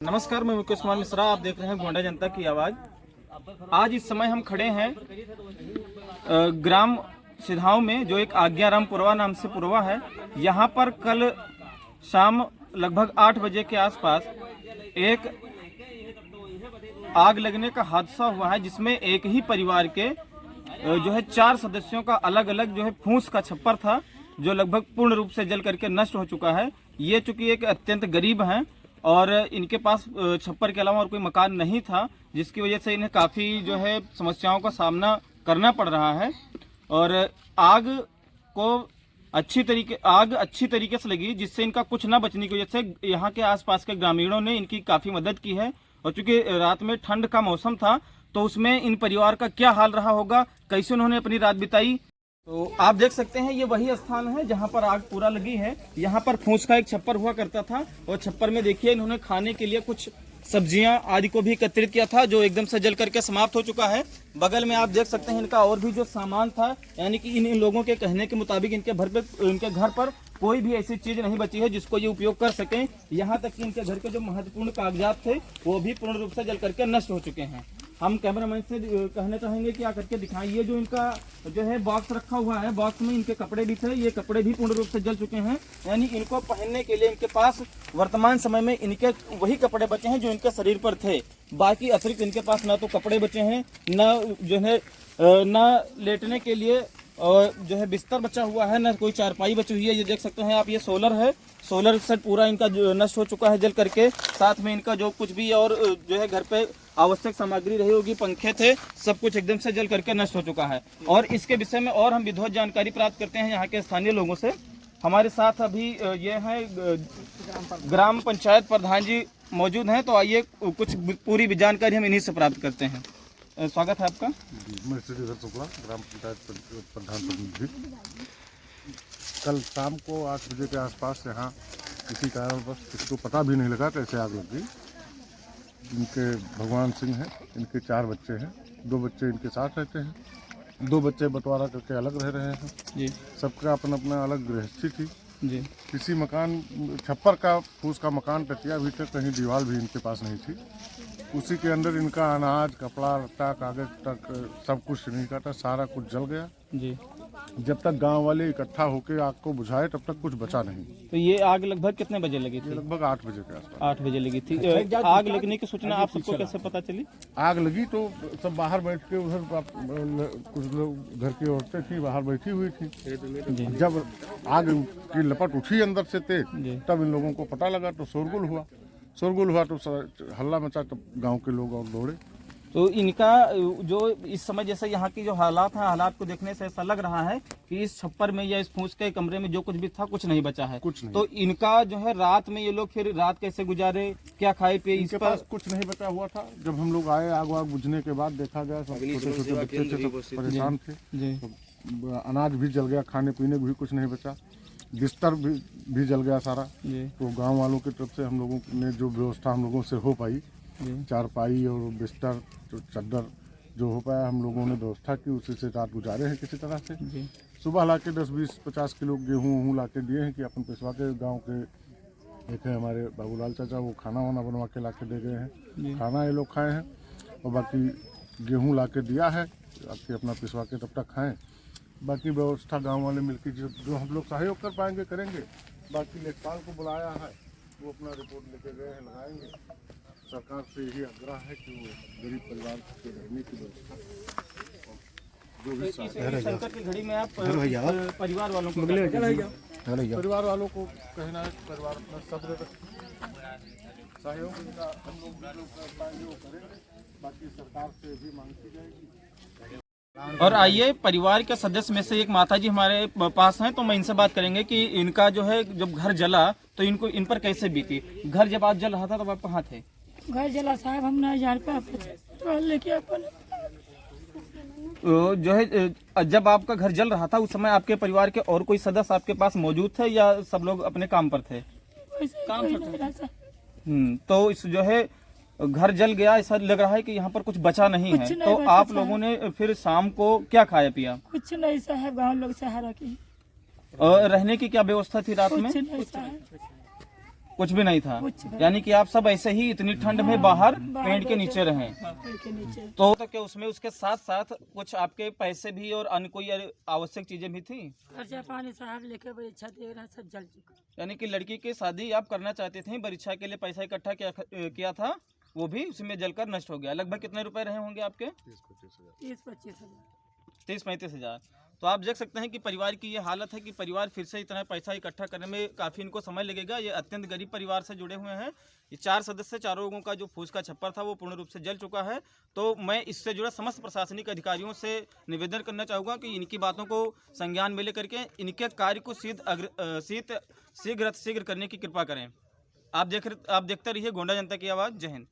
नमस्कार, मैं मुकेश कुमार मिश्रा। आप देख रहे हैं गोंडा जनता की आवाज़। आज इस समय हम खड़े हैं ग्राम सिधाओं में, जो एक आज्ञाराम पुरवा नाम से पुरवा है। यहाँ पर कल शाम लगभग 8 बजे के आसपास एक आग लगने का हादसा हुआ है, जिसमें एक ही परिवार के जो है 4 सदस्यों का अलग अलग जो है फूस का छप्पर था, जो लगभग पूर्ण रूप से जल करके नष्ट हो चुका है। ये चूंकि एक अत्यंत गरीब हैं और इनके पास छप्पर के अलावा और कोई मकान नहीं था, जिसकी वजह से इन्हें काफ़ी जो है समस्याओं का सामना करना पड़ रहा है। और आग अच्छी तरीके से लगी, जिससे इनका कुछ ना बचने की वजह से यहाँ के आसपास के ग्रामीणों ने इनकी काफ़ी मदद की है। और चूंकि रात में ठंड का मौसम था, तो उसमें इन परिवार का क्या हाल रहा होगा, कैसे उन्होंने अपनी रात बिताई, तो आप देख सकते हैं। ये वही स्थान है जहां पर आग पूरा लगी है। यहाँ पर फूस का एक छप्पर हुआ करता था, और छप्पर में देखिए इन्होंने खाने के लिए कुछ सब्जियां आदि को भी एकत्रित किया था, जो एकदम से जल करके समाप्त हो चुका है। बगल में आप देख सकते हैं इनका और भी जो सामान था, यानी कि इन लोगों के कहने के मुताबिक इनके घर पर कोई भी ऐसी चीज नहीं बची है जिसको ये उपयोग कर सकें। यहाँ तक कि इनके घर के जो महत्वपूर्ण कागजात थे, वो भी पूर्ण रूप से जल करके नष्ट हो चुके हैं। हम कैमरामैन से कहना चाहेंगे कि आकर के दिखाएं। ये जो इनका जो है बॉक्स रखा हुआ है, बॉक्स में इनके कपड़े भी थे। ये कपड़े भी पूर्ण रूप से जल चुके हैं, यानी इनको पहनने के लिए इनके पास वर्तमान समय में इनके वही कपड़े बचे हैं जो इनके शरीर पर थे। बाकी अतिरिक्त इनके पास ना तो कपड़े बचे हैं, न जो है न लेटने के लिए और जो है बिस्तर बचा हुआ है, न कोई चारपाई बची हुई है। ये देख सकते हैं आप, ये सोलर है, सोलर सेट पूरा इनका जो नष्ट हो चुका है जल करके। साथ में इनका जो कुछ भी और जो है घर पे आवश्यक सामग्री रही होगी, पंखे थे, सब कुछ एकदम से जल करके नष्ट हो चुका है। और इसके विषय में और हम विधिवत जानकारी प्राप्त करते हैं यहाँ के स्थानीय लोगों से। हमारे साथ अभी ये है ग्राम पंचायत प्रधान जी मौजूद हैं, तो आइए कुछ पूरी जानकारी हम इन्हीं से प्राप्त करते हैं। स्वागत है आपका। मैं श्रीधर शुक्ला, ग्राम पंचायत प्रधान प्रतिनिधि। कल शाम को 8 बजे के आसपास यहाँ किसी कारणवश किसी को पता भी नहीं लगा कैसे आग लग गई। इनके भगवान सिंह हैं, इनके 4 बच्चे हैं, 2 बच्चे इनके साथ रहते हैं, 2 बच्चे बंटवारा करके अलग रह रहे हैं जी। सबका अपना अपना अलग गृहस्थी थी जी। किसी मकान छप्पर का फूस का मकान टटिया भी था, कहीं दीवार भी इनके पास नहीं थी। उसी के अंदर इनका अनाज, कपड़ा लत्ता, कागज तक सब कुछ इनका था, सारा कुछ जल गया जी। जब तक गांव वाले इकट्ठा होकर आग को बुझाए तब तक कुछ बचा नहीं। तो ये आग लगभग कितने बजे लगी थी? लगभग 8 बजे के आसपास। 8 बजे लगी थी। आग लगने की सूचना आप सबको कैसे पता चली? आग लगी तो सब बाहर बैठ के, उधर कुछ लोग घर की औरतें थी बाहर बैठी हुई थी। जब आग की लपट उठी अंदर से तेज, तब इन लोगों को पता लगा तो शोरगुल हुआ तो हल्ला मचा, तब गांव के लोग और दौड़े। तो इनका जो इस समय जैसे यहाँ की जो हालात हैं, हालात को देखने से ऐसा लग रहा है कि इस छप्पर में या इस फूस के कमरे में जो कुछ भी था, कुछ नहीं बचा है। कुछ नहीं। तो इनका जो है रात में ये लोग फिर रात कैसे गुजारे, क्या खाए पिए? इनके पास कुछ नहीं बचा हुआ था। जब हम लोग आए आग वाग बुझने के बाद देखा गया, सब छोटे छोटे बच्चे थे, सब परेशान थे। तो अनाज भी जल गया, खाने पीने को भी कुछ नहीं बचा, बिस्तर भी जल गया सारा। तो गांव वालों की तरफ से हम लोगों ने जो व्यवस्था हम लोगों से हो पाई, चारपाई और बिस्तर तो चद्दर जो हो पाया, हम लोगों ने व्यवस्था की, उसी से रात गुजारे हैं किसी तरह से। सुबह ला के 10-20-50 किलो गेहूँ ला के दिए हैं कि अपन पिसवा के, गाँव के एक है हमारे बाबूलाल चाचा, वो खाना वाना बनवा के ला के दे गए हैं। खाना ये लोग खाए हैं, और बाकी गेहूँ ला के दिया है आपके अपना पिसवा के तब तक खाएँ। बाकी व्यवस्था गांव वाले मिलकर जो हम लोग सहयोग कर पाएंगे करेंगे। बाकी लेखपाल को बुलाया है, वो अपना रिपोर्ट लेके गए हैं, लगाएंगे। सरकार से यही आग्रह है कि वो गरीब परिवार के रहने की व्यवस्था जो भी संकट की घड़ी में आप परिवार वालों को कहना है, परिवार अपना सब्र सहयोग हम लोग कर पाएंगे वो करेंगे। बाकी सरकार से भी मांग की जाएगी। और आइए, परिवार के सदस्य में से एक माताजी हमारे पास हैं, तो मैं इनसे बात करेंगे कि इनका जो है जब घर जला तो इन पर कैसे बीती। घर जब आज जल रहा था तब आप कहाँ थे? घर जला साहब, हम नहीं जान पाए लेके अपन जो है जब आपका घर जल रहा था उस समय आपके परिवार के और कोई सदस्य आपके पास मौजूद थे या सब लोग अपने काम पर थे? काम पर थे। तो इस जो है घर जल गया, ऐसा लग रहा है कि यहाँ पर कुछ बचा नहीं है। तो आप लोगों ने फिर शाम को क्या खाया पिया? कुछ नहीं साहब, गाँव लोग सहारा की। रहने की क्या व्यवस्था थी रात में? कुछ भी नहीं था। कुछ भी। यानी कि आप सब ऐसे ही इतनी ठंड में बाहर पेड़ के नीचे रहे। पेड़ के नीचे। तो क्या उसमें उसके साथ साथ कुछ आपके पैसे भी और अन्य कोई आवश्यक चीजें भी थी? खर्चा पानी साहब लेके बड़ी इच्छा दे रहा, सब जल चुका। यानी कि लड़की की शादी आप करना चाहते थे, परीक्षा के लिए पैसा इकट्ठा किया था, वो भी उसमें जलकर नष्ट हो गया। लगभग कितने रुपए रहे होंगे आपके? 30-25 हजार। 30-35 हजार। तो आप देख सकते हैं कि परिवार की ये हालत है कि परिवार फिर से इतना पैसा इकट्ठा करने में काफ़ी इनको समय लगेगा। ये अत्यंत गरीब परिवार से जुड़े हुए हैं। ये 4 सदस्य, चारों लोगों का जो फूस का छप्पर था वो पूर्ण रूप से जल चुका है। तो मैं इससे जुड़ा समस्त प्रशासनिक अधिकारियों से निवेदन करना चाहूँगा कि इनकी बातों को संज्ञान में लेकर के इनके कार्य को शीघ्र करने की कृपा करें। आप देखते रहिए गोंडा जनता की आवाज़। जय हिंद।